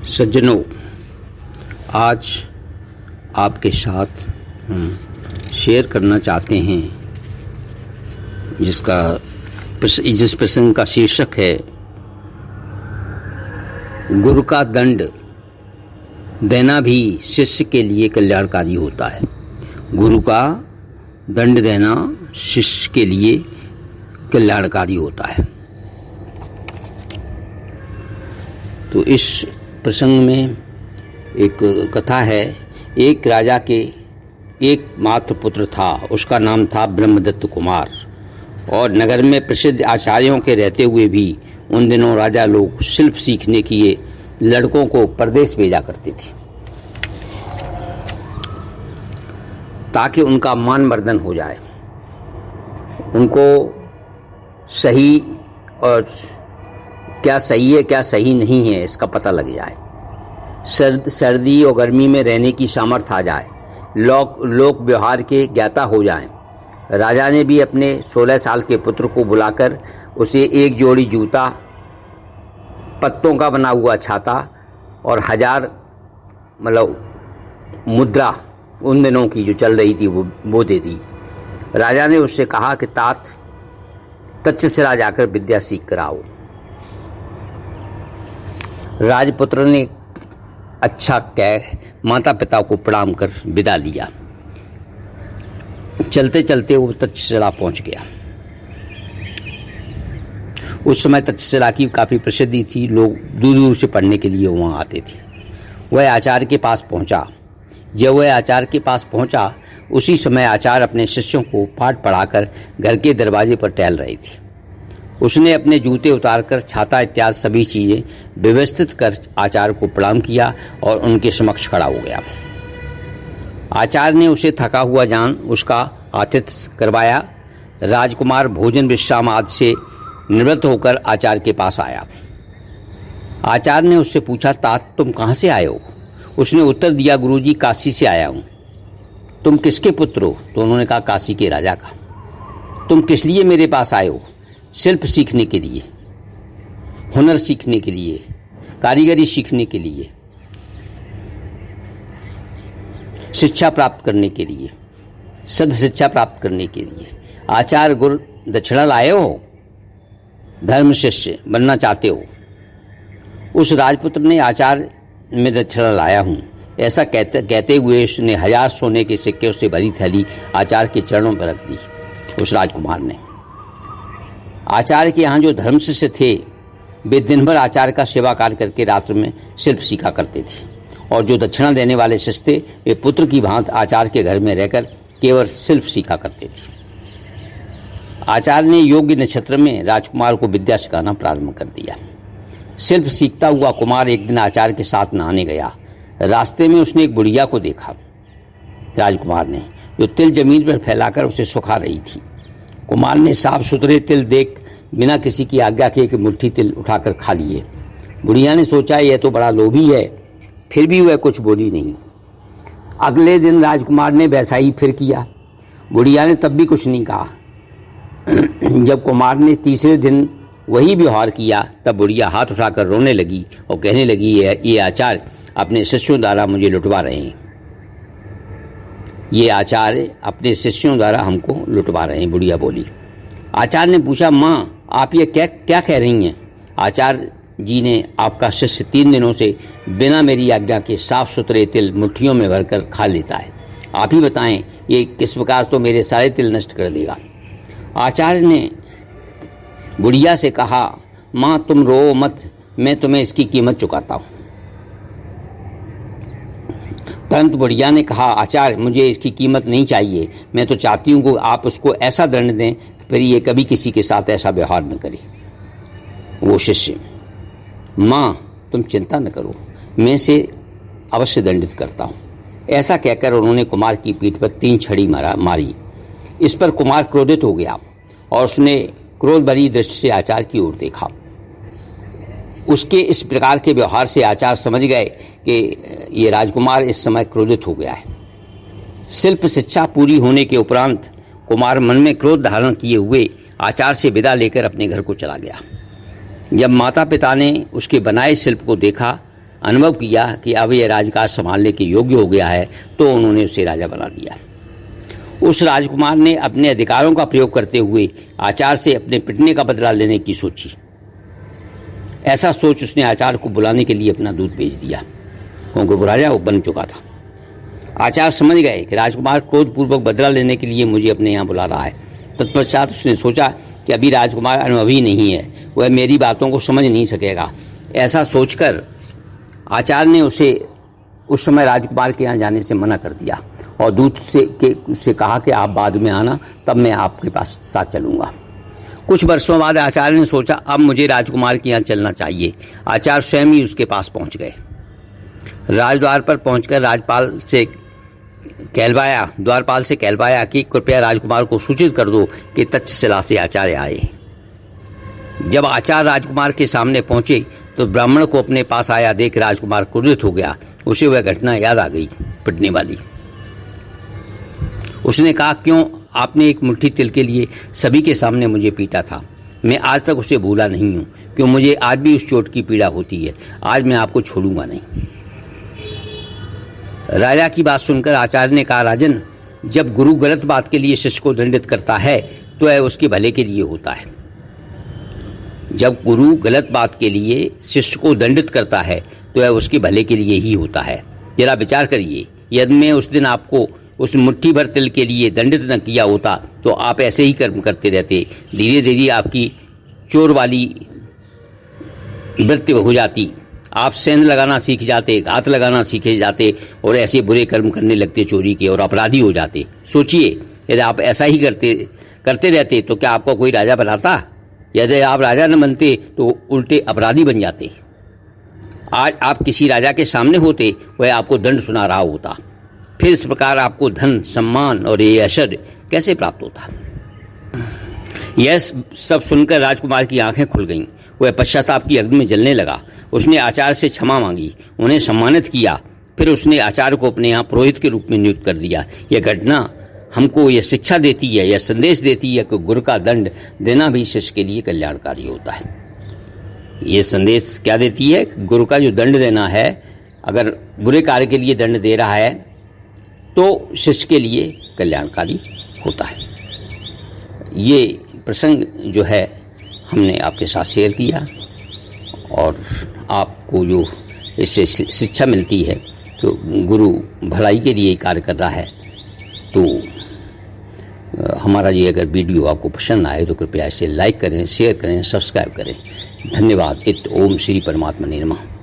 सज्जनों, आज आपके साथ हम शेयर करना चाहते हैं जिस प्रसंग का शीर्षक है गुरु का दंड देना भी शिष्य के लिए कल्याणकारी होता है। गुरु का दंड देना शिष्य के लिए कल्याणकारी होता है। तो इस प्रसंग में एक कथा है। एक राजा के एक मात्र पुत्र था, उसका नाम था ब्रह्मदत्त कुमार। और नगर में प्रसिद्ध आचार्यों के रहते हुए भी उन दिनों राजा लोग शिल्प सीखने के लिए लड़कों को परदेश भेजा करते थे ताकि उनका मानवर्धन हो जाए, उनको सही और क्या सही है क्या सही नहीं है इसका पता लग जाए, सर्दी और गर्मी में रहने की सामर्थ्य आ जाए, लोक व्यवहार के ज्ञाता हो जाएं। राजा ने भी अपने 16 साल के पुत्र को बुलाकर उसे एक जोड़ी जूता, पत्तों का बना हुआ छाता और 1000 मुद्रा उन दिनों की जो चल रही थी वो दे दी। राजा ने उससे कहा कि तात तक्षशिला जाकर विद्या सीख कर आओ। राजपुत्र ने अच्छा कह माता पिता को प्रणाम कर विदा लिया। चलते चलते वो तक्षशिला पहुंच गया। उस समय तक्षशिला की काफ़ी प्रसिद्धि थी, लोग दूर दूर से पढ़ने के लिए वहाँ आते थे। वह आचार्य के पास पहुंचा। जब वह आचार्य के पास पहुंचा, उसी समय आचार्य अपने शिष्यों को पाठ पढ़ाकर घर के दरवाजे पर टहल रही थी। उसने अपने जूते उतारकर छाता इत्यादि सभी चीज़ें व्यवस्थित कर आचार्य को प्रणाम किया और उनके समक्ष खड़ा हो गया। आचार्य ने उसे थका हुआ जान उसका आतिथ्य करवाया। राजकुमार भोजन विश्राम आदि से निवृत्त होकर आचार्य के पास आया। आचार्य ने उससे पूछा, तात तुम कहाँ से आए हो? उसने उत्तर दिया, गुरुजी काशी से आया हूँ। तुम किसके पुत्र हो? तो उन्होंने कहा, काशी के राजा का। तुम किस लिए मेरे पास आए हो? शिल्प सीखने के लिए, हुनर सीखने के लिए, कारीगरी सीखने के लिए, शिक्षा प्राप्त करने के लिए, सद शिक्षा प्राप्त करने के लिए। आचार्य गुरु दक्षिणा लाए हो? धर्म शिष्य बनना चाहते हो? उस राजपुत्र ने आचार्य में दक्षिणा लाया हूँ ऐसा कहते हुए उसने 1000 सोने के सिक्के उससे भरी थैली आचार्य के चरणों पर रख दी। उस राजकुमार ने आचार्य के यहाँ जो धर्म शिष्य थे वे दिन भर आचार्य का सेवा कार्य करके रात्र में शिल्प सीखा करते थे, और जो दक्षिणा देने वाले शिष्य थे वे पुत्र की भांति आचार्य के घर में रहकर केवल शिल्प सीखा करते थे। आचार्य ने योग्य नक्षत्र में राजकुमार को विद्या सिखाना प्रारंभ कर दिया। शिल्प सीखता हुआ कुमार एक दिन आचार्य के साथ नहाने गया। रास्ते में उसने एक बुढ़िया को देखा, राजकुमार ने, जो तिल जमीन पर फैलाकर उसे सुखा रही थी। कुमार ने साफ सुथरे तिल देख बिना किसी की आज्ञा के एक मुट्ठी तिल उठाकर खा लिए। बुढ़िया ने सोचा यह तो बड़ा लोभी है, फिर भी वह कुछ बोली नहीं। अगले दिन राजकुमार ने वैसा ही फिर किया। बुढ़िया ने तब भी कुछ नहीं कहा। जब कुमार ने तीसरे दिन वही व्यवहार किया तब बुढ़िया हाथ उठाकर रोने लगी और कहने लगी, ये आचार्य अपने शिष्यों द्वारा मुझे लुटवा रहे हैं। ये आचार्य अपने शिष्यों द्वारा हमको लुटवा रहे हैं, बुढ़िया बोली। आचार्य ने पूछा, माँ आप ये क्या कह रही हैं? आचार्य जी ने आपका शिष्य 3 दिनों से बिना मेरी आज्ञा के साफ सुथरे तिल मुट्ठियों में भरकर खा लेता है। आप ही बताएं ये किस प्रकार तो मेरे सारे तिल नष्ट कर देगा। आचार्य ने बुढ़िया से कहा, माँ तुम रो मत, मैं तुम्हें इसकी कीमत चुकाता हूँ। परंतु बुढ़िया ने कहा, आचार्य मुझे इसकी कीमत नहीं चाहिए, मैं तो चाहती हूँ कि आप उसको ऐसा दंड दें कि फिर ये कभी किसी के साथ ऐसा व्यवहार न करे। वो शिष्य, माँ तुम चिंता न करो, मैं इसे अवश्य दंडित करता हूँ। ऐसा कहकर उन्होंने कुमार की पीठ पर 3 छड़ी मारी। इस पर कुमार क्रोधित हो गया और उसने क्रोध भरी दृष्टि से आचार्य की ओर देखा। उसके इस प्रकार के व्यवहार से आचार्य समझ गए कि ये राजकुमार इस समय क्रोधित हो गया है। शिल्प शिक्षा पूरी होने के उपरांत कुमार मन में क्रोध धारण किए हुए आचार्य से विदा लेकर अपने घर को चला गया। जब माता पिता ने उसके बनाए शिल्प को देखा, अनुभव किया कि अब यह राजकाज संभालने के योग्य हो गया है, तो उन्होंने उसे राजा बना दिया। उस राजकुमार ने अपने अधिकारों का प्रयोग करते हुए आचार्य से अपने पिटने का बदला लेने की सोची। ऐसा सोच उसने आचार्य को बुलाने के लिए अपना दूत भेज दिया, क्योंकि वो राजा बन चुका था। आचार्य समझ गए कि राजकुमार क्रोधपूर्वक बदला लेने के लिए मुझे अपने यहाँ बुला रहा है। तत्पश्चात उसने सोचा कि अभी राजकुमार अनुभवी नहीं है, वह मेरी बातों को समझ नहीं सकेगा। ऐसा सोचकर आचार्य ने उसे उस समय राजकुमार के यहाँ जाने से मना कर दिया और दूत से कहा कि आप बाद में आना, तब मैं आपके पास साथ चलूँगा। कुछ वर्षों बाद आचार्य ने सोचा अब मुझे राजकुमार के यहाँ चलना चाहिए। आचार्य स्वयं ही उसके पास पहुँच गए। राजद्वार पर पहुंचकर द्वारपाल से कहलवाया कि कृपया राजकुमार को सूचित कर दो कि तक्षशिला से आचार्य आए। जब आचार्य राजकुमार के सामने पहुंचे तो ब्राह्मण को अपने पास आया देख राजकुमार क्रोधित हो गया। उसे वह घटना याद आ गई, पिटने वाली। उसने कहा, क्यों आपने एक मुट्ठी तिल के लिए सभी के सामने मुझे पीटा था? मैं आज तक उसे भूला नहीं हूँ, क्यों मुझे आज भी उस चोट की पीड़ा होती है। आज मैं आपको छोड़ूंगा नहीं। राजा की बात सुनकर आचार्य ने कहा, राजन, जब गुरु गलत बात के लिए शिष्य को दंडित करता है तो यह उसके भले के लिए होता है। जब गुरु गलत बात के लिए शिष्य को दंडित करता है तो यह उसके भले के लिए ही होता है। जरा विचार करिए, यदि मैं उस दिन आपको उस मुट्ठी भर तिल के लिए दंडित न किया होता तो आप ऐसे ही कर्म करते रहते। धीरे धीरे आपकी चोर वाली वृत्ति हो जाती, आप सेंध लगाना सीख जाते, घात लगाना सीखे जाते और ऐसे बुरे कर्म करने लगते चोरी के और अपराधी हो जाते। सोचिए, यदि आप ऐसा ही करते रहते तो क्या आपको कोई राजा बनाता? यदि आप राजा न बनते तो उल्टे अपराधी बन जाते। आज आप किसी राजा के सामने होते, वह आपको दंड सुना रहा होता। फिर इस प्रकार आपको धन, सम्मान और ये ऐश्वर्य कैसे प्राप्त होता? यह सब सुनकर राजकुमार की आंखें खुल गईं। वह पश्चाताप की अग्नि में जलने लगा। उसने आचार्य से क्षमा मांगी, उन्हें सम्मानित किया। फिर उसने आचार्य को अपने यहाँ पुरोहित के रूप में नियुक्त कर दिया। यह घटना हमको यह शिक्षा देती है, यह संदेश देती है कि गुरु का दंड देना भी शिष्य के लिए कल्याणकारी होता है। ये संदेश क्या देती है? गुरु का जो दंड देना है, अगर बुरे कार्य के लिए दंड दे रहा है तो शिष्य के लिए कल्याणकारी होता है। ये प्रसंग जो है हमने आपके साथ शेयर किया और आपको जो इससे शिक्षा मिलती है तो गुरु भलाई के लिए कार्य कर रहा है। तो हमारा ये अगर वीडियो आपको पसंद आए तो कृपया इसे लाइक करें, शेयर करें, सब्सक्राइब करें। धन्यवाद। ओम श्री परमात्मा नमः।